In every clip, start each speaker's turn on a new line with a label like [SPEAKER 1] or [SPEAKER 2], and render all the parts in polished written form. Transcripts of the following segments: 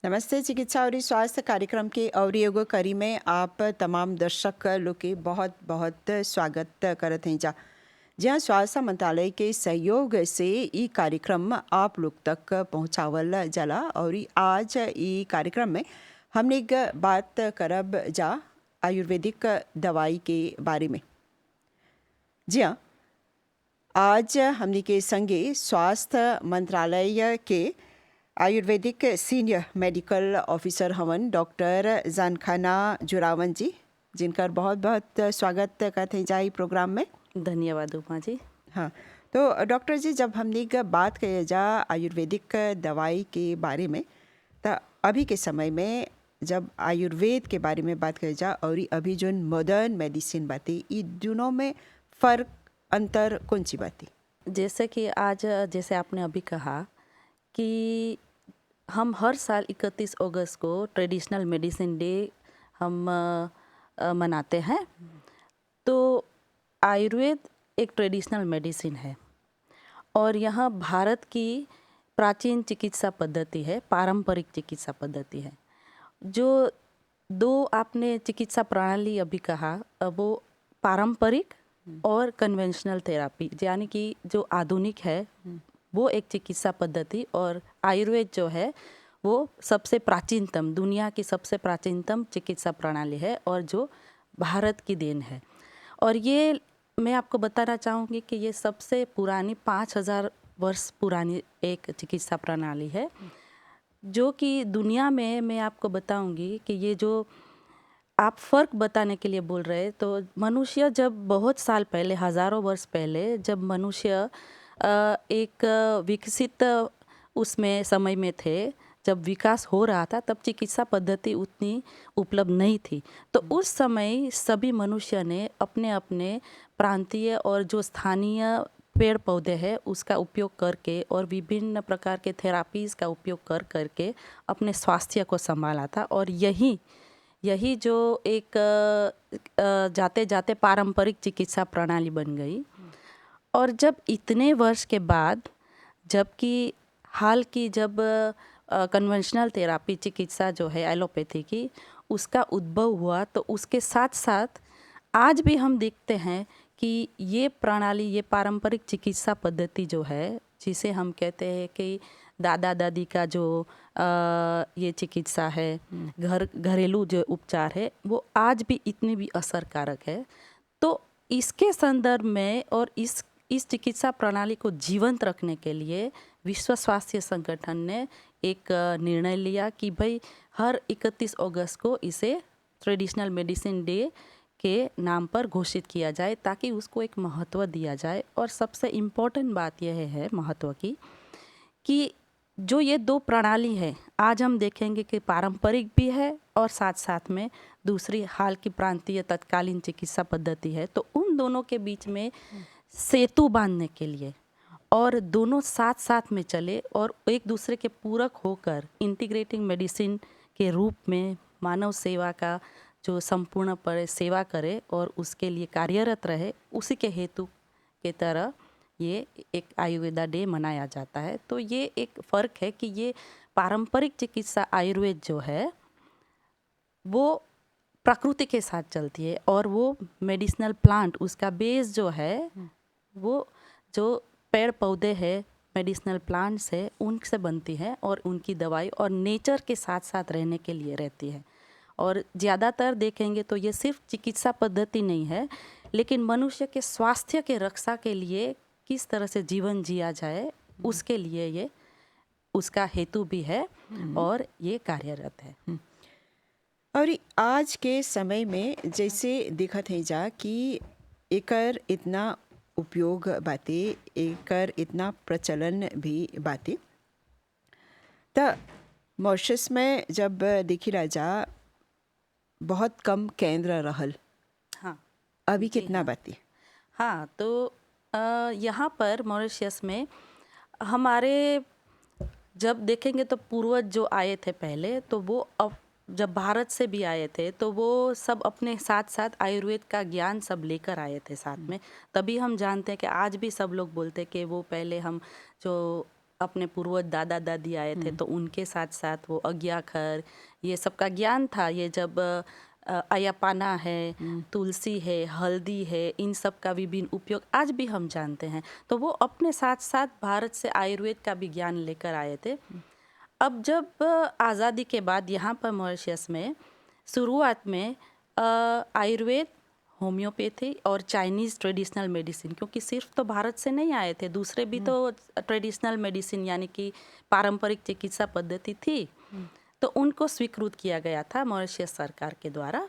[SPEAKER 1] नमस्ते। चिकित्सा और स्वास्थ्य कार्यक्रम के और एगो करी में आप तमाम दर्शक लोग के बहुत बहुत स्वागत करत हैं जा। जहाँ स्वास्थ्य मंत्रालय के सहयोग से ई कार्यक्रम आप लोग तक पहुँचावल जाला और आज ई कार्यक्रम में हमने एक बात करब जा आयुर्वेदिक दवाई के बारे में। जी हाँ, आज हमने के संगे स्वास्थ्य मंत्रालय के आयुर्वेदिक सीनियर मेडिकल ऑफिसर हवन डॉक्टर जानखाना जुरावन जी, जिनकर बहुत बहुत स्वागत करते हैं जाई प्रोग्राम में।
[SPEAKER 2] धन्यवाद उमा जी।
[SPEAKER 1] हाँ, तो डॉक्टर जी, जब हमने बात करें जा आयुर्वेदिक दवाई के बारे में, तो अभी के समय में जब आयुर्वेद के बारे में बात करें जा और अभी जो मॉडर्न मेडिसिन बाती, ये दोनों में फ़र्क अंतर कौन सी बाती?
[SPEAKER 2] जैसे कि आज जैसे आपने अभी कहा कि हम हर साल 31 अगस्त को ट्रेडिशनल मेडिसिन डे हम मनाते हैं। तो आयुर्वेद एक ट्रेडिशनल मेडिसिन है और यह भारत की प्राचीन चिकित्सा पद्धति है, पारंपरिक चिकित्सा पद्धति है। जो दो आपने चिकित्सा प्रणाली अभी कहा, वो पारंपरिक और कन्वेंशनल थेरापी, यानी कि जो आधुनिक है वो एक चिकित्सा पद्धति, और आयुर्वेद जो है वो सबसे प्राचीनतम, दुनिया की सबसे प्राचीनतम चिकित्सा प्रणाली है और जो भारत की देन है। और ये मैं आपको बताना चाहूँगी कि ये सबसे पुरानी 5000 वर्ष पुरानी एक चिकित्सा प्रणाली है, जो कि दुनिया में मैं आपको बताऊँगी कि ये जो आप फ़र्क बताने के लिए बोल रहे, तो मनुष्य जब बहुत साल पहले, हज़ारों वर्ष पहले, जब मनुष्य एक विकसित उसमें समय में थे, जब विकास हो रहा था, तब चिकित्सा पद्धति उतनी उपलब्ध नहीं थी। तो उस समय सभी मनुष्य ने अपने अपने प्रांतीय और जो स्थानीय पेड़ पौधे हैं उसका उपयोग करके और विभिन्न प्रकार के थेरापीज़ का उपयोग कर करके अपने स्वास्थ्य को संभाला था। और यही जो एक जाते जाते पारंपरिक चिकित्सा प्रणाली बन गई। और जब इतने वर्ष के बाद, जबकि हाल की जब कन्वेंशनल थेरापी चिकित्सा जो है एलोपैथी की, उसका उद्भव हुआ, तो उसके साथ साथ आज भी हम देखते हैं कि ये प्रणाली, ये पारंपरिक चिकित्सा पद्धति जो है, जिसे हम कहते हैं कि दादा दादी का जो ये चिकित्सा है, घरेलू जो उपचार है, वो आज भी इतनी भी असरकारक है। तो इसके संदर्भ में और इस चिकित्सा प्रणाली को जीवंत रखने के लिए विश्व स्वास्थ्य संगठन ने एक निर्णय लिया कि भाई हर 31 अगस्त को इसे ट्रेडिशनल मेडिसिन डे के नाम पर घोषित किया जाए, ताकि उसको एक महत्व दिया जाए। और सबसे इम्पोर्टेंट बात यह है महत्व की, कि जो ये दो प्रणाली है, आज हम देखेंगे कि पारंपरिक भी है और साथ साथ में दूसरी हाल की प्रांतीय तत्कालीन चिकित्सा पद्धति है। तो उन दोनों के बीच में सेतु बांधने के लिए और दोनों साथ साथ में चले और एक दूसरे के पूरक होकर इंटीग्रेटिंग मेडिसिन के रूप में मानव सेवा का जो संपूर्ण पर सेवा करे और उसके लिए कार्यरत रहे, उसी के हेतु के तरह ये एक आयुर्वेदा डे मनाया जाता है। तो ये एक फ़र्क है कि ये पारंपरिक चिकित्सा आयुर्वेद जो है वो प्रकृति के साथ चलती है, और वो मेडिसिनल प्लांट, उसका बेस जो है वो जो पेड़ पौधे हैं, मेडिसिनल प्लांट्स है, उनसे बनती है और उनकी दवाई और नेचर के साथ साथ रहने के लिए रहती है। और ज़्यादातर देखेंगे तो ये सिर्फ चिकित्सा पद्धति नहीं है, लेकिन मनुष्य के स्वास्थ्य के रक्षा के लिए किस तरह से जीवन जिया जाए, उसके लिए ये उसका हेतु भी है और ये कार्यरत है।
[SPEAKER 1] और आज के समय में जैसे दिखत है जा कि एकर इतना उपयोग बाते, एकर इतना प्रचलन भी बाते, त मॉरिशस में जब देखिला जा बहुत कम केंद्र रहल,
[SPEAKER 2] हाँ
[SPEAKER 1] अभी
[SPEAKER 2] जी,
[SPEAKER 1] कितना
[SPEAKER 2] हाँ
[SPEAKER 1] बाती?
[SPEAKER 2] हाँ। तो यहाँ पर मॉरिशस में हमारे जब देखेंगे तो पूर्वज जो आए थे पहले, तो वो अब जब भारत से भी आए थे, तो वो सब अपने साथ साथ आयुर्वेद का ज्ञान सब लेकर आए थे साथ में। तभी हम जानते हैं कि आज भी सब लोग बोलते हैं कि वो पहले हम जो अपने पूर्वज दादा दादी आए थे तो उनके साथ साथ वो अज्ञाखर ये सबका ज्ञान था। ये जब अयापाना है, तुलसी है, हल्दी है, इन सब का विभिन्न उपयोग आज भी हम जानते हैं। तो वो अपने साथ साथ भारत से आयुर्वेद का भी ज्ञान लेकर आए थे। अब जब आज़ादी के बाद यहाँ पर मॉरिशस में शुरुआत में आयुर्वेद, होम्योपैथी और चाइनीज़ ट्रेडिशनल मेडिसिन, क्योंकि सिर्फ तो भारत से नहीं आए थे, दूसरे भी तो ट्रेडिशनल मेडिसिन यानी कि पारंपरिक चिकित्सा पद्धति थी, तो उनको स्वीकृत किया गया था मॉरिशस सरकार के द्वारा।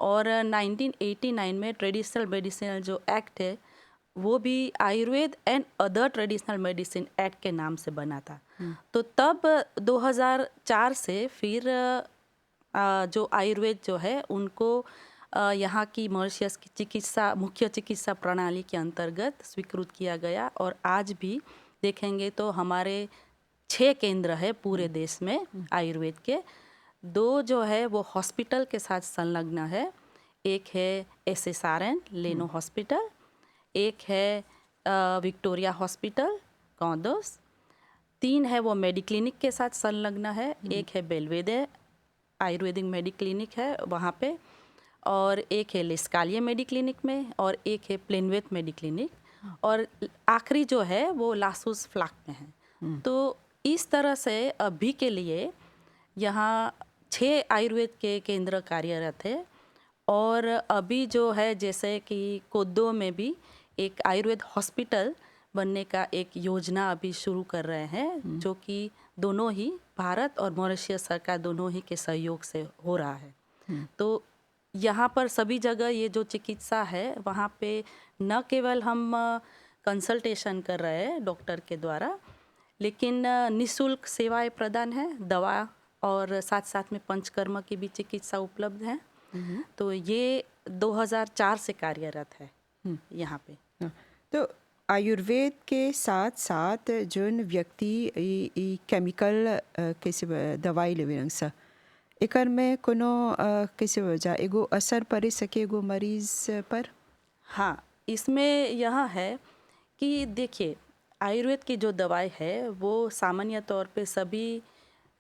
[SPEAKER 2] और 1989 में ट्रेडिशनल मेडिसिन जो एक्ट है वो भी Ayurveda and other traditional medicine act के नाम से बना था। तो तब 2004 से फिर जो आयुर्वेद जो है उनको यहाँ की मॉरिशस की चिकित्सा मुख्य चिकित्सा प्रणाली के अंतर्गत स्वीकृत किया गया। और आज भी देखेंगे तो हमारे 6 केंद्र है पूरे देश में आयुर्वेद के। 2 जो है वो हॉस्पिटल के साथ संलग्न है, एक है SSRN लेनो हॉस्पिटल, एक है विक्टोरिया हॉस्पिटल कौंदोस, 3 है वो मेडिक्लिनिक के साथ संलग्न है, एक है बेलवेदे आयुर्वेदिक मेडिक्लिनिक है वहाँ पे, और एक है लिस्कालिया मेडिक्लिनिक में, और एक है प्लेनवेथ मेडिक्लिनिक, और आखिरी जो है वो लासूस फ्लाक में है। तो इस तरह से अभी के लिए यहाँ 6 आयुर्वेद के केंद्र कार्यरत है। और अभी जो है जैसे कि कोद्दो में भी एक आयुर्वेद हॉस्पिटल बनने का एक योजना अभी शुरू कर रहे हैं, जो कि दोनों ही भारत और मॉरिशस सरकार दोनों ही के सहयोग से हो रहा है। तो यहाँ पर सभी जगह ये जो चिकित्सा है वहाँ पे न केवल हम कंसल्टेशन कर रहे हैं डॉक्टर के द्वारा, लेकिन निःशुल्क सेवाएं प्रदान है, दवा और साथ साथ में पंचकर्म की भी चिकित्सा उपलब्ध है। तो ये 2004 से कार्यरत है यहाँ पे।
[SPEAKER 1] तो आयुर्वेद के साथ साथ जोन व्यक्ति ई केमिकल कैसे दवाई लेवे सा एकर में कोनो कैसे वजह एगो असर पड़े सके एगो मरीज पर?
[SPEAKER 2] हाँ, इसमें यह है कि देखिए आयुर्वेद की जो दवाई है वो सामान्य तौर पे सभी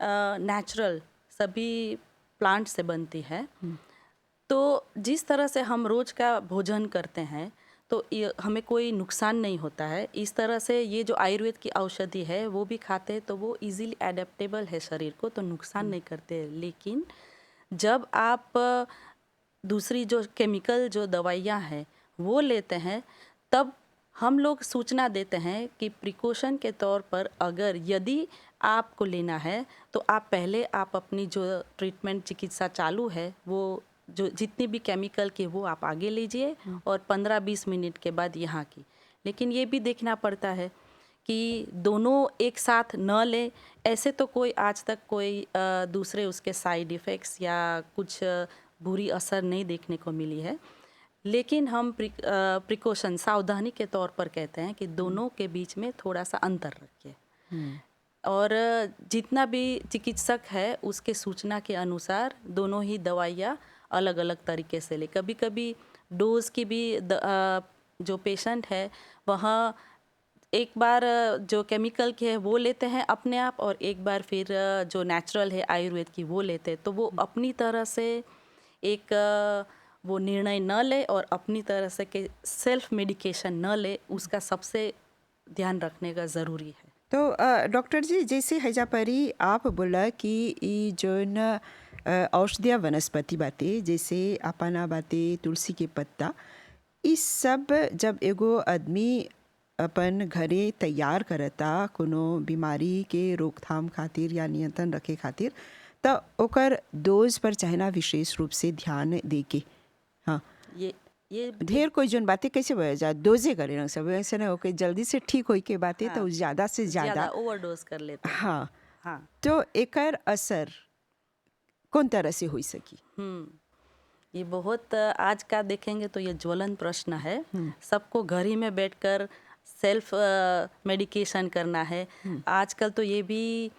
[SPEAKER 2] नेचुरल सभी प्लांट से बनती है। तो जिस तरह से हम रोज़ का भोजन करते हैं तो हमें कोई नुकसान नहीं होता है। इस तरह से ये जो आयुर्वेद की औषधि है वो भी खाते हैं तो वो इजीली एडेप्टेबल है शरीर को, तो नुकसान नहीं करते। लेकिन जब आप दूसरी जो केमिकल जो दवाइयाँ हैं वो लेते हैं तब हम लोग सूचना देते हैं कि प्रिकॉशन के तौर पर अगर यदि आपको लेना है तो आप पहले आप अपनी जो ट्रीटमेंट चिकित्सा चालू है वो जो जितनी भी केमिकल की वो आप आगे लीजिए और 15-20 मिनट के बाद यहाँ की। लेकिन ये भी देखना पड़ता है कि दोनों एक साथ न ले, ऐसे तो कोई आज तक कोई दूसरे उसके साइड इफ़ेक्ट्स या कुछ बुरी असर नहीं देखने को मिली है। लेकिन हम प्रिकॉशन सावधानी के तौर पर कहते हैं कि दोनों के बीच में थोड़ा सा अंतर रखिए और जितना भी चिकित्सक है उसके सूचना के अनुसार दोनों ही दवाइयाँ अलग अलग तरीके से ले। कभी कभी डोज की भी जो पेशेंट है वह एक बार जो केमिकल की है वो लेते हैं अपने आप और एक बार फिर जो नेचुरल है आयुर्वेद की वो लेते हैं। तो वो अपनी तरह से एक वो निर्णय न ले और अपनी तरह से के सेल्फ मेडिकेशन न ले, उसका सबसे ध्यान रखने का ज़रूरी है।
[SPEAKER 1] तो डॉक्टर जी जैसे हैजा परी आप बोला कि ई जोन औषधीय वनस्पति बाते जैसे अपना बाते तुलसी के पत्ता, इस सब जब एगो आदमी अपन घरे तैयार करता कोनो बीमारी के रोकथाम खातिर या नियंत्रण रखे खातिर तो ओकर डोज पर चाहना विशेष रूप से ध्यान दे के। हाँ,
[SPEAKER 2] ये
[SPEAKER 1] ढेर कोई जोन बातें कैसे वजह जा डोजे करे रंग सब ऐसे ना ओके जल्दी से ठीक होई के बातें तो ज़्यादा से ज़्यादा
[SPEAKER 2] ओवरडोज कर लेते हैं।
[SPEAKER 1] हाँ
[SPEAKER 2] हाँ,
[SPEAKER 1] तो एकर असर कौन तरह से हो सकी?
[SPEAKER 2] ये बहुत आज का देखेंगे तो ये ज्वलन प्रश्न है। सबको घर ही में बैठकर सेल्फ मेडिकेशन करना है। आजकल तो ये भी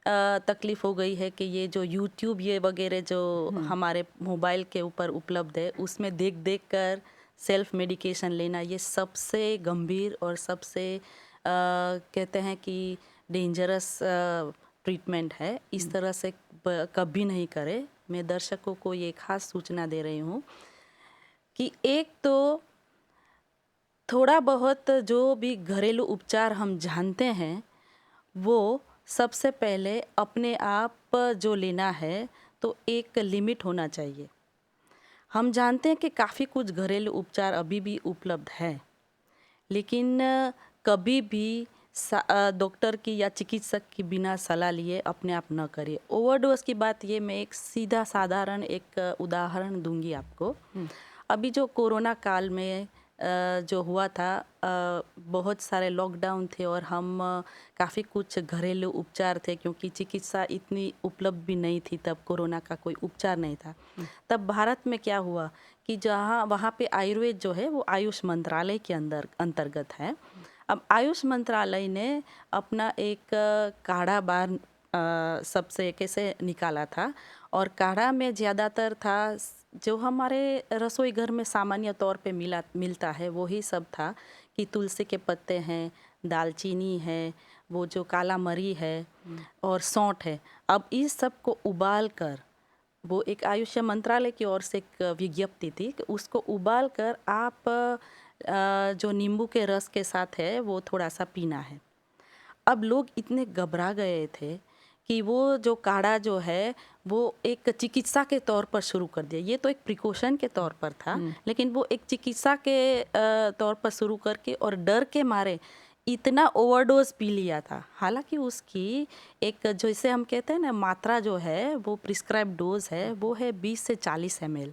[SPEAKER 2] तकलीफ हो गई है कि ये जो यूट्यूब ये वगैरह जो हमारे मोबाइल के ऊपर उपलब्ध है उसमें देख देख कर सेल्फ मेडिकेशन लेना ये सबसे गंभीर और सबसे कहते हैं कि डेंजरस ट्रीटमेंट है, इस तरह से कभी नहीं करे। मैं दर्शकों को ये खास सूचना दे रही हूँ कि एक तो थोड़ा बहुत जो भी घरेलू उपचार हम जानते हैं वो सबसे पहले अपने आप जो लेना है तो एक लिमिट होना चाहिए। हम जानते हैं कि काफ़ी कुछ घरेलू उपचार अभी भी उपलब्ध है, लेकिन कभी भी डॉक्टर की या चिकित्सक की बिना सलाह लिए अपने आप न करिए। ओवरडोज की बात ये मैं एक सीधा साधारण एक उदाहरण दूंगी आपको। अभी जो कोरोना काल में जो हुआ था, बहुत सारे लॉकडाउन थे और हम काफ़ी कुछ घरेलू उपचार थे, क्योंकि चिकित्सा इतनी उपलब्ध भी नहीं थी तब, कोरोना का कोई उपचार नहीं था। तब भारत में क्या हुआ कि जहाँ वहाँ पे आयुर्वेद जो है वो आयुष मंत्रालय के अंतर्गत है। अब आयुष मंत्रालय ने अपना एक काढ़ा बार सबसे कैसे निकाला था, और काढ़ा में ज़्यादातर था जो हमारे रसोई घर में सामान्य तौर पे मिलता है, वही सब था कि तुलसी के पत्ते हैं, दालचीनी है, वो जो काला मरी है और सौंठ है। अब इस सब को उबाल कर, वो एक आयुष मंत्रालय की ओर से एक विज्ञप्ति थी कि उसको उबाल कर आप जो नींबू के रस के साथ है वो थोड़ा सा पीना है। अब लोग इतने घबरा गए थे कि वो जो काढ़ा जो है वो एक चिकित्सा के तौर पर शुरू कर दिया। ये तो एक प्रिकॉशन के तौर पर था, लेकिन वो एक चिकित्सा के तौर पर शुरू करके और डर के मारे इतना ओवरडोज पी लिया था। हालांकि उसकी एक जैसे हम कहते हैं ना मात्रा जो है वो प्रिस्क्राइब डोज है, वो है 20 से 40 ml।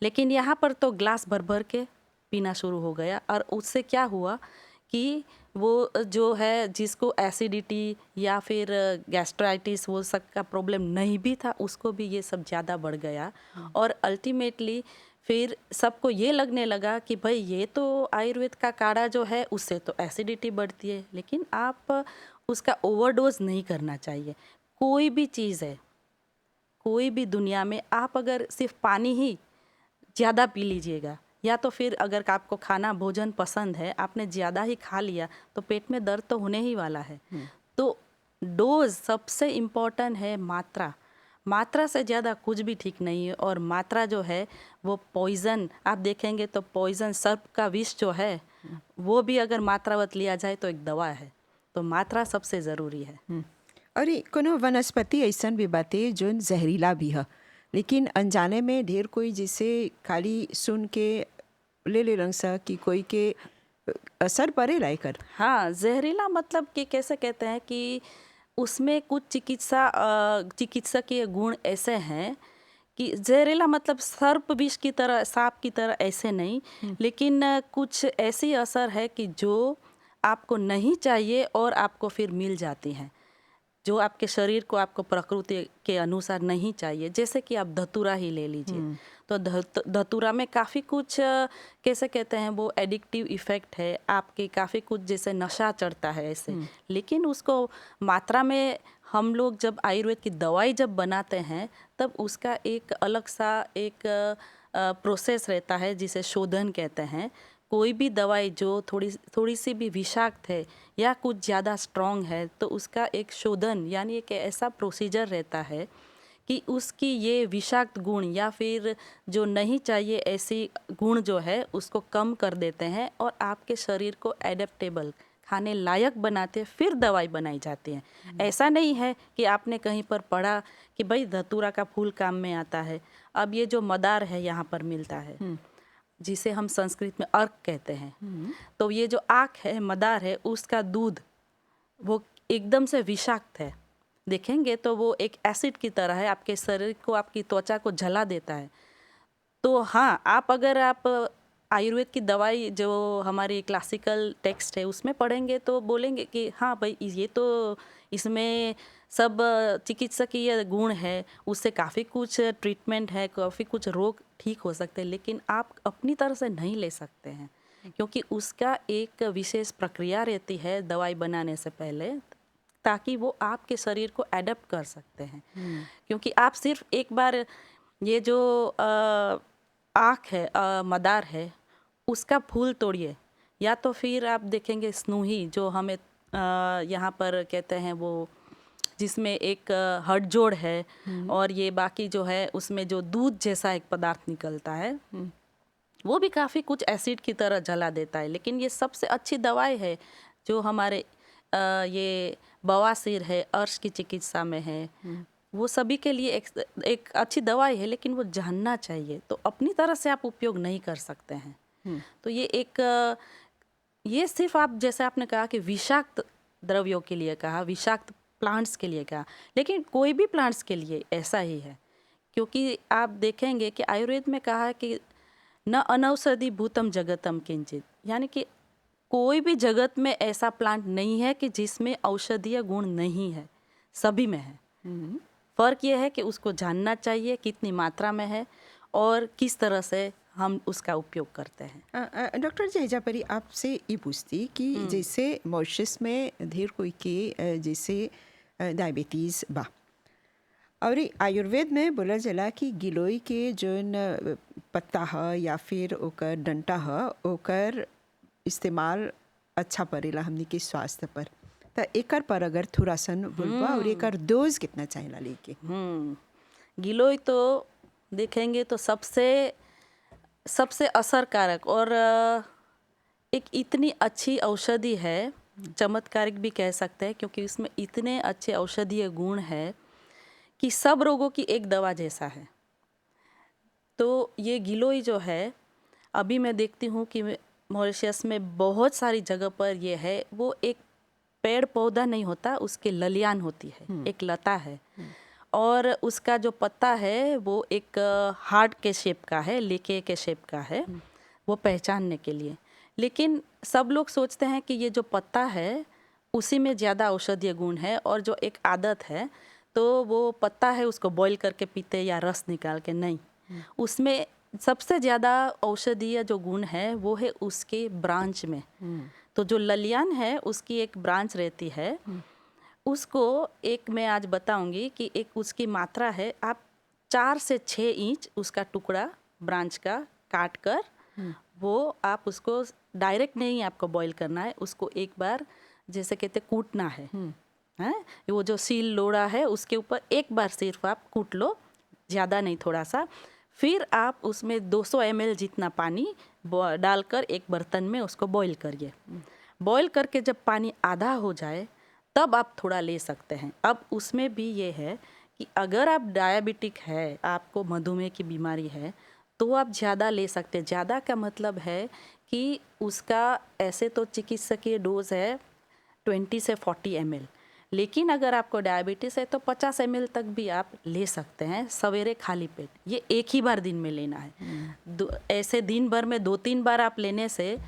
[SPEAKER 2] लेकिन यहाँ पर तो ग्लास भर भर के पीना शुरू हो गया, और उससे क्या हुआ कि वो जो है जिसको एसिडिटी या फिर गैस्ट्राइटिस वो सब का प्रॉब्लम नहीं भी था, उसको भी ये सब ज़्यादा बढ़ गया। और अल्टीमेटली फिर सबको ये लगने लगा कि भाई ये तो आयुर्वेद का काढ़ा जो है उससे तो एसिडिटी बढ़ती है, लेकिन आप उसका ओवरडोज नहीं करना चाहिए। कोई भी चीज़ है, कोई भी दुनिया में आप अगर सिर्फ पानी ही ज़्यादा पी लीजिएगा, या तो फिर अगर आपको खाना भोजन पसंद है, आपने ज़्यादा ही खा लिया तो पेट में दर्द तो होने ही वाला है। तो डोज सबसे इम्पोर्टेंट है, मात्रा से ज़्यादा कुछ भी ठीक नहीं है। और मात्रा जो है वो पॉइज़न, आप देखेंगे तो पॉइज़न सर्प का विष जो है वो भी अगर मात्रावत लिया जाए तो एक दवा है। तो मात्रा सबसे ज़रूरी है।
[SPEAKER 1] और कोनो वनस्पति ऐसा भी बाते जो जहरीला भी है, लेकिन अनजाने में ढेर कोई जिसे खाली सुन के ले रंग सा कि कोई के असर पड़े लाए कर।
[SPEAKER 2] हाँ, जहरीला मतलब कि कैसे कहते हैं कि उसमें कुछ चिकित्सकीय गुण ऐसे हैं कि जहरीला मतलब सर्प विष की तरह, सांप की तरह ऐसे नहीं, लेकिन कुछ ऐसी असर है कि जो आपको नहीं चाहिए और आपको फिर मिल जाती हैं, जो आपके शरीर को, आपको प्रकृति के अनुसार नहीं चाहिए। जैसे कि आप धतूरा ही ले लीजिए, तो धतूरा में काफ़ी कुछ कैसे कहते हैं वो एडिक्टिव इफ़ेक्ट है, आपके काफ़ी कुछ जैसे नशा चढ़ता है ऐसे। लेकिन उसको मात्रा में हम लोग जब आयुर्वेद की दवाई जब बनाते हैं तब उसका एक अलग सा एक प्रोसेस रहता है जिसे शोधन कहते हैं। कोई भी दवाई जो थोड़ी सी भी विषाक्त है या कुछ ज़्यादा स्ट्रॉन्ग है तो उसका एक शोधन यानी एक ऐसा प्रोसीजर रहता है कि उसकी ये विषाक्त गुण या फिर जो नहीं चाहिए ऐसी गुण जो है उसको कम कर देते हैं और आपके शरीर को एडेप्टेबल, खाने लायक बनाते, फिर दवाई बनाई जाती है। ऐसा नहीं है कि आपने कहीं पर पढ़ा कि भाई धतूरा का फूल काम में आता है। अब ये जो मदार है यहाँ पर मिलता है, जिसे हम संस्कृत में अर्क कहते हैं, तो ये जो आँख है, मदार है, उसका दूध वो एकदम से विषाक्त है। देखेंगे तो वो एक एसिड की तरह है, आपके शरीर को, आपकी त्वचा को जला देता है। तो हाँ, अगर आप आयुर्वेद की दवाई जो हमारी क्लासिकल टेक्स्ट है उसमें पढ़ेंगे तो बोलेंगे कि हाँ भाई ये तो इसमें सब चिकित्सकीय गुण है, उससे काफ़ी कुछ ट्रीटमेंट है, काफ़ी कुछ रोग ठीक हो सकते हैं, लेकिन आप अपनी तरह से नहीं ले सकते हैं क्योंकि उसका एक विशेष प्रक्रिया रहती है दवाई बनाने से पहले, ताकि वो आपके शरीर को एडप्ट कर सकते हैं। क्योंकि आप सिर्फ एक बार ये जो आँख है, मदार है, उसका फूल तोड़िए, या तो फिर आप देखेंगे स्नूही जो हमें यहाँ पर कहते हैं वो जिसमें एक हड़जोड़ है और ये बाकी जो है उसमें जो दूध जैसा एक पदार्थ निकलता है वो भी काफ़ी कुछ एसिड की तरह जला देता है। लेकिन ये सबसे अच्छी दवाई है जो हमारे ये बवासीर है, अर्श की चिकित्सा में है, वो सभी के लिए एक अच्छी दवाई है, लेकिन वो जानना चाहिए। तो अपनी तरह से आप उपयोग नहीं कर सकते हैं। तो ये एक ये सिर्फ आप जैसे आपने कहा कि विषाक्त द्रव्यों के लिए कहा, विषाक्त प्लांट्स के लिए कहा, लेकिन कोई भी प्लांट्स के लिए ऐसा ही है। क्योंकि आप देखेंगे कि आयुर्वेद में कहा है कि न अनौषधि भूतम जगतम किंचित, यानी कि कोई भी जगत में ऐसा प्लांट नहीं है कि जिसमें औषधीय गुण नहीं है, सभी में है। फ़र्क यह है कि उसको जानना चाहिए कितनी मात्रा में है और किस तरह से हम उसका उपयोग करते हैं।
[SPEAKER 1] डॉक्टर जहेजा परी आपसे ये पूछती कि जैसे मॉरिशस में ढेर कोई के जैसे डायबिटीज़ बा और आयुर्वेद में बोला जला कि गिलोय के जोन पत्ता है या फिर ओकर डंटा है ओकर इस्तेमाल अच्छा पड़ेला हमनी के स्वास्थ्य पर। तो एकर पर अगर थोड़ा सन बोलबा और एकर डोज कितना चाहिए लेके।
[SPEAKER 2] गिलोय तो देखेंगे तो सबसे असरकारक और एक इतनी अच्छी औषधि है, चमत्कारिक भी कह सकते हैं, क्योंकि उसमें इतने अच्छे औषधीय गुण है कि सब रोगों की एक दवा जैसा है। तो ये गिलोय जो है, अभी मैं देखती हूँ कि मॉरिशस में बहुत सारी जगह पर ये है, वो एक पेड़ पौधा नहीं होता, उसके ललियान होती है, एक लता है और उसका जो पत्ता है वो एक हार्ट के शेप का है, लेके के शेप का है, वो पहचानने के लिए। लेकिन सब लोग सोचते हैं कि ये जो पत्ता है उसी में ज़्यादा औषधीय गुण है और जो एक आदत है तो वो पत्ता है उसको बॉईल करके पीते या रस निकाल के, नहीं, उसमें सबसे ज़्यादा औषधीय जो गुण है वो है उसके ब्रांच में। तो जो ललियान है उसकी एक ब्रांच रहती है, उसको एक मैं आज बताऊंगी कि एक उसकी मात्रा है, आप 4 से 6 इंच उसका टुकड़ा ब्रांच का काट कर वो आप उसको डायरेक्ट नहीं आपको बॉईल करना है, उसको एक बार जैसे कहते कूटना है, वो जो सील लोड़ा है उसके ऊपर एक बार सिर्फ आप कूट लो, ज़्यादा नहीं, थोड़ा सा। फिर आप उसमें 200 ml जितना पानी डालकर एक बर्तन में उसको बॉईल करिए। बॉईल करके जब पानी आधा हो जाए तब आप थोड़ा ले सकते हैं। अब उसमें भी ये है कि अगर आप डायबिटिक है, आपको मधुमेह की बीमारी है, तो आप ज़्यादा ले सकते हैं। ज़्यादा का मतलब है कि उसका ऐसे तो चिकित्सकीय डोज है 20 से 40 ml, लेकिन अगर आपको डायबिटीज़ है तो 50 ml तक भी आप ले सकते हैं सवेरे खाली पेट। ये एक ही बार दिन में लेना है। ऐसे दिन भर में 2-3 बार आप लेने से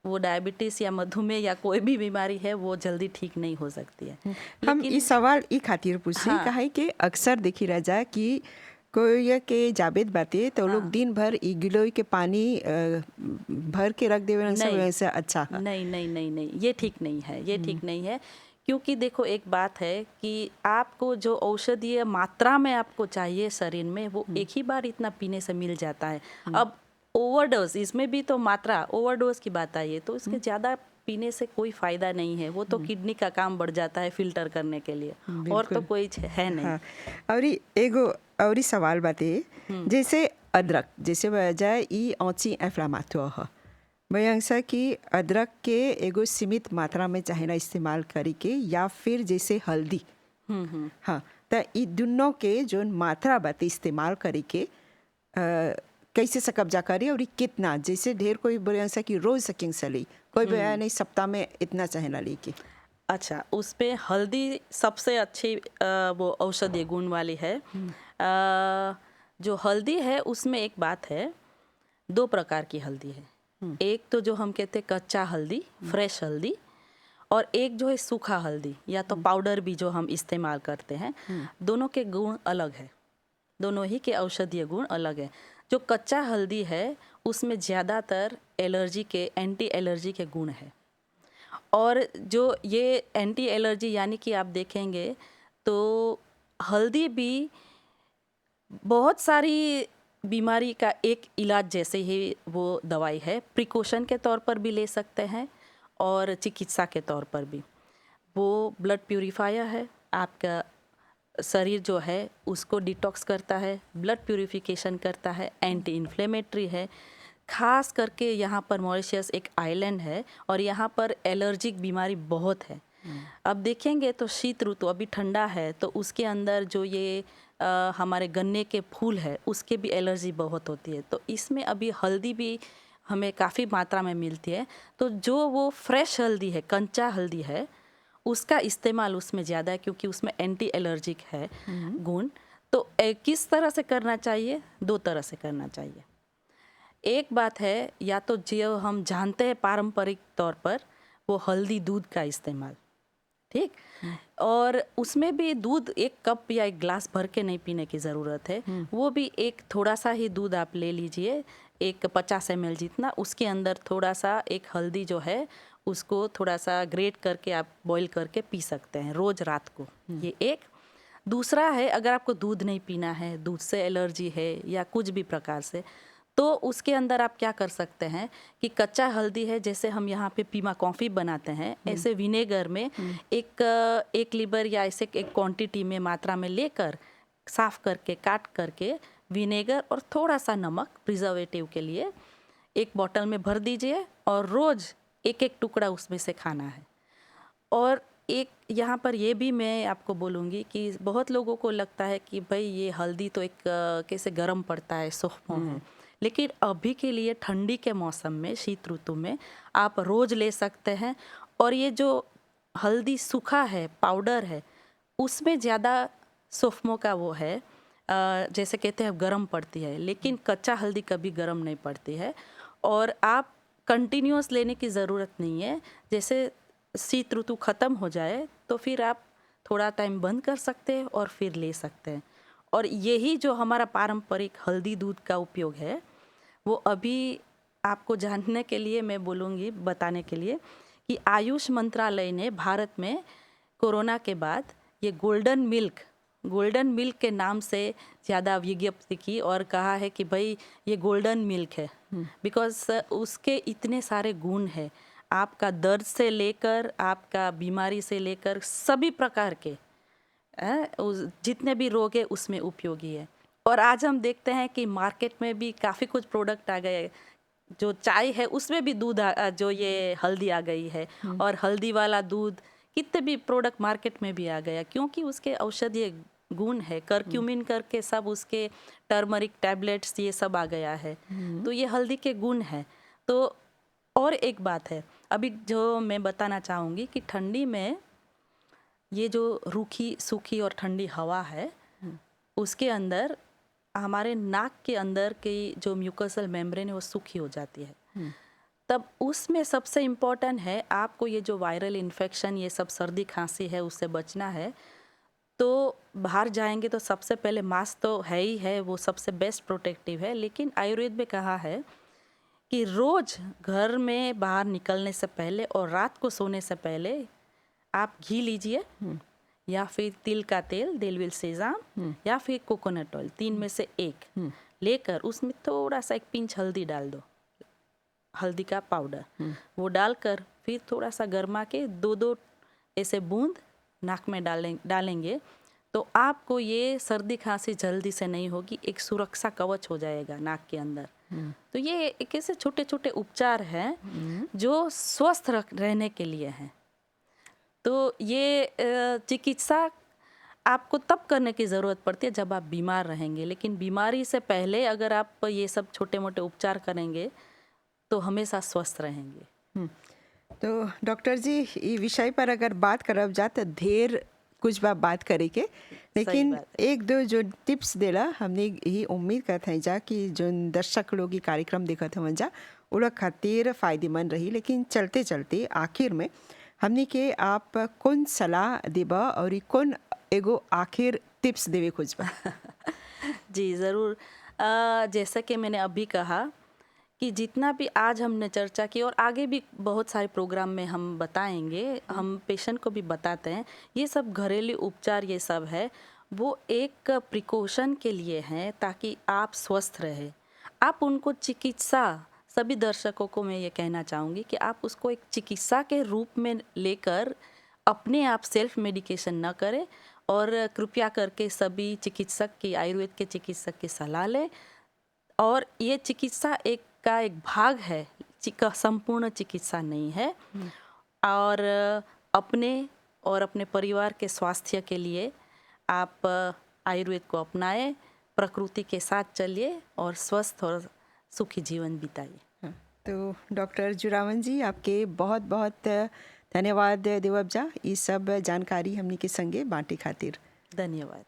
[SPEAKER 2] वो डायबिटीज़ या मधुमेह या कोई भी बीमारी है वो जल्दी ठीक नहीं हो सकती है।
[SPEAKER 1] हम इस सवाल ई खातिर पूछी कहा कि अक्सर देखी रह जा कि कोई के जावेद बाते तो लोग दिन भर ई गिलोय के पानी भर के रख देवे से अच्छा है।
[SPEAKER 2] नहीं, ये ठीक नहीं है, ये ठीक नहीं है। क्योंकि देखो एक बात है कि आपको जो औषधीय मात्रा में आपको चाहिए शरीर में वो एक ही बार इतना पीने से मिल जाता है। अब ओवरडोज, इसमें भी तो मात्रा ओवरडोज की बात आई है, तो इसके ज़्यादा पीने से कोई फ़ायदा नहीं है। वो तो किडनी का काम बढ़ जाता है फिल्टर करने के लिए, और तो कोई है नहीं।
[SPEAKER 1] हाँ। और एगो और सवाल बाते जैसे अदरक, जैसे वजह ई एंटी इन्फ्लेमेटरी है, बयांसा कि अदरक के एगो सीमित मात्रा में चाहेला इस्तेमाल करी के, या फिर जैसे हल्दी, हाँ, तो ई दोनों के जो मात्रा बाते इस्तेमाल करी के कैसे से कब्जा करी और कितना, जैसे ढेर कोई बयांसा कि रोज सकिंग सली, कोई बया नहीं सप्ताह में इतना चाहेला लेके।
[SPEAKER 2] अच्छा, उस पे हल्दी सबसे अच्छी वो औषधीय गुण वाली है। जो हल्दी है उसमें एक बात है, 2 प्रकार की हल्दी है। एक तो जो हम कहते हैं कच्चा हल्दी, फ्रेश हल्दी, और एक जो है सूखा हल्दी या तो पाउडर भी जो हम इस्तेमाल करते हैं। दोनों के गुण अलग है, दोनों ही के औषधीय गुण अलग है। जो कच्चा हल्दी है उसमें ज़्यादातर एलर्जी के, एंटी एलर्जी के गुण है, और जो ये एंटी एलर्जी यानी कि आप देखेंगे तो हल्दी भी बहुत सारी बीमारी का एक इलाज जैसे ही वो दवाई है। प्रिकॉशन के तौर पर भी ले सकते हैं और चिकित्सा के तौर पर भी। वो ब्लड प्यूरिफायर है, आपका शरीर जो है उसको डिटॉक्स करता है, ब्लड प्यूरिफिकेशन करता है, एंटी इन्फ्लेमेटरी है। खास करके यहाँ पर मॉरिशस एक आइलैंड है और यहाँ पर एलर्जिक बीमारी बहुत है। अब देखेंगे तो शीत ऋतु अभी ठंडा है तो उसके अंदर जो ये हमारे गन्ने के फूल है उसके भी एलर्जी बहुत होती है। तो इसमें अभी हल्दी भी हमें काफ़ी मात्रा में मिलती है। तो जो वो फ्रेश हल्दी है, कंचा हल्दी है, उसका इस्तेमाल उसमें ज़्यादा है क्योंकि उसमें एंटी एलर्जिक है गुण। तो किस तरह से करना चाहिए? 2 तरह से करना चाहिए। एक बात है, या तो जो हम जानते हैं पारंपरिक तौर पर, वो हल्दी दूध का इस्तेमाल, ठीक। और उसमें भी दूध एक कप या एक ग्लास भर के नहीं पीने की ज़रूरत है। वो भी एक थोड़ा सा ही दूध आप ले लीजिए, एक 50 ml जितना। उसके अंदर थोड़ा सा एक हल्दी जो है उसको थोड़ा सा ग्रेट करके आप बॉईल करके पी सकते हैं रोज़ रात को। ये एक। दूसरा है, अगर आपको दूध नहीं पीना है, दूध से एलर्जी है या कुछ भी प्रकार से, तो उसके अंदर आप क्या कर सकते हैं कि कच्चा हल्दी है, जैसे हम यहाँ पे पीमा कॉफ़ी बनाते हैं, ऐसे विनेगर में एक लीबर या ऐसे एक क्वांटिटी में मात्रा में लेकर साफ करके काट करके विनेगर और थोड़ा सा नमक प्रिजर्वेटिव के लिए एक बॉटल में भर दीजिए और रोज़ एक एक टुकड़ा उसमें से खाना है। और एक यहाँ पर ये भी मैं आपको बोलूँगी कि बहुत लोगों को लगता है कि भाई ये हल्दी तो एक कैसे गर्म पड़ता है, सूक्ष्म है, लेकिन अभी के लिए ठंडी के मौसम में, शीत ऋतु में आप रोज़ ले सकते हैं। और ये जो हल्दी सूखा है, पाउडर है, उसमें ज़्यादा सूक्ष्मों का वो है, जैसे कहते हैं गर्म पड़ती है, लेकिन कच्चा हल्दी कभी गर्म नहीं पड़ती है। और आप कंटिन्यूअस लेने की ज़रूरत नहीं है। जैसे शीत ऋतु ख़त्म हो जाए तो फिर आप थोड़ा टाइम बंद कर सकते हैं और फिर ले सकते हैं। और यही जो हमारा पारंपरिक हल्दी दूध का उपयोग है, वो अभी आपको जानने के लिए मैं बोलूँगी, बताने के लिए, कि आयुष मंत्रालय ने भारत में कोरोना के बाद ये गोल्डन मिल्क के नाम से ज़्यादा विज्ञप्ति की और कहा है कि भाई ये गोल्डन मिल्क है, बिकॉज उसके इतने सारे गुण हैं। आपका दर्द से लेकर, आपका बीमारी से लेकर, सभी प्रकार के जितने भी रोग है उसमें उपयोगी है। और आज हम देखते हैं कि मार्केट में भी काफ़ी कुछ प्रोडक्ट आ गए। जो चाय है उसमें भी जो ये हल्दी आ गई है, और हल्दी वाला दूध, कितने भी प्रोडक्ट मार्केट में भी आ गया क्योंकि उसके औषधीय गुण है। करक्यूमिन करके सब उसके टर्मरिक टैबलेट्स ये सब आ गया है। तो ये हल्दी के गुण है। तो और एक बात है अभी जो मैं बताना चाहूँगी कि ठंडी में ये जो रूखी सूखी और ठंडी हवा है, उसके अंदर हमारे नाक के अंदर की जो म्यूकोसल मेम्ब्रेन है वो सूखी हो जाती है। तब उसमें सबसे इम्पोर्टेंट है, आपको ये जो वायरल इन्फेक्शन, ये सब सर्दी खांसी है, उससे बचना है तो बाहर जाएंगे तो सबसे पहले मास्क तो है ही है, वो सबसे बेस्ट प्रोटेक्टिव है। लेकिन आयुर्वेद में कहा है कि रोज़ घर में बाहर निकलने से पहले और रात को सोने से पहले आप घी लीजिए या फिर तिल का तेल, दिलविल सेजाम, या फिर कोकोनट ऑयल, 3 में से एक लेकर उसमें थोड़ा सा एक पिंच हल्दी डाल दो, हल्दी का पाउडर, वो डालकर फिर थोड़ा सा गर्मा के 2-2 ऐसे बूंद नाक में डालेंगे तो आपको ये सर्दी खांसी जल्दी से नहीं होगी, एक सुरक्षा कवच हो जाएगा नाक के अंदर। तो ये एक ऐसे छोटे छोटे उपचार हैं जो स्वस्थ रहने के लिए हैं। तो ये चिकित्सा आपको तब करने की ज़रूरत पड़ती है जब आप बीमार रहेंगे, लेकिन बीमारी से पहले अगर आप ये सब छोटे मोटे उपचार करेंगे तो हमेशा स्वस्थ रहेंगे।
[SPEAKER 1] तो डॉक्टर जी, ये विषय पर अगर बात करब जा तो ढेर कुछ बात करे के, लेकिन एक दो जो टिप्स देला हमने यही उम्मीद करते हैं जा कि जो दर्शक लोग ये कार्यक्रम देखते हैं जा वो लोग खातिर फ़ायदेमंद रही। लेकिन चलते चलते आखिर में हमने के आप कौन सलाह देबा और कौन एगो आखिर टिप्स देवे खोजबा?
[SPEAKER 2] जी ज़रूर। जैसा कि मैंने अभी कहा कि जितना भी आज हमने चर्चा की और आगे भी बहुत सारे प्रोग्राम में हम बताएंगे, हम पेशेंट को भी बताते हैं, ये सब घरेलू उपचार ये सब है, वो एक प्रिकॉशन के लिए हैं ताकि आप स्वस्थ रहे। आप उनको चिकित्सा, सभी दर्शकों को मैं ये कहना चाहूँगी कि आप उसको एक चिकित्सा के रूप में लेकर अपने आप सेल्फ मेडिकेशन न करें और कृपया करके सभी चिकित्सक की, आयुर्वेद के चिकित्सक की सलाह लें। और ये चिकित्सा एक भाग है, संपूर्ण चिकित्सा नहीं है। और अपने और अपने परिवार के स्वास्थ्य के लिए आप आयुर्वेद को अपनाएं, प्रकृति के साथ चलिए और स्वस्थ और सुखी जीवन बिताइए।
[SPEAKER 1] हाँ, तो डॉक्टर जुरावन जी आपके बहुत बहुत धन्यवाद देवबजा, ये सब जानकारी हमनी के संगे बांटे खातिर।
[SPEAKER 2] धन्यवाद।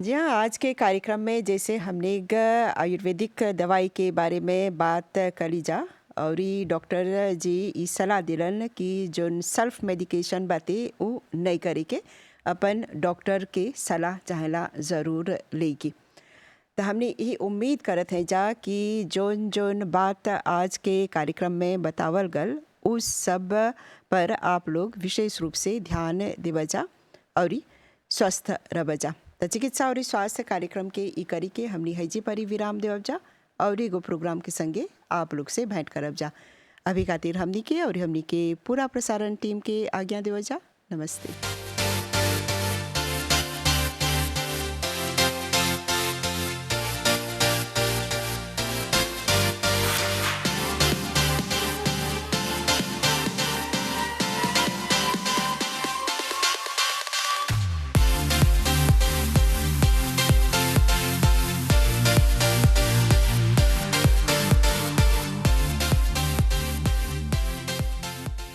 [SPEAKER 1] जी हाँ, आज के कार्यक्रम में जैसे हमने एक आयुर्वेदिक दवाई के बारे में बात करी जा और ई डॉक्टर जी ई सलाह दिलन कि जोन सेल्फ मेडिकेशन बाते वो नहीं करे के, अपन डॉक्टर के सलाह चाहेला ज़रूर लेगी। तो हमने यही उम्मीद करत हैं जा कि जोन जोन बात आज के कार्यक्रम में बतावल गल उस सब पर आप लोग विशेष रूप से ध्यान देवजा और स्वस्थ रवजा। तो चिकित्सा और स्वास्थ्य कार्यक्रम के ई करी के हमने हैजी परी विराम देवब जा और एगो प्रोग्राम के संगे आप लोग से भेंट करब जा। अभी खातिर हमनी के और हमनी के पूरा प्रसारण टीम के आज्ञा देवजा। नमस्ते।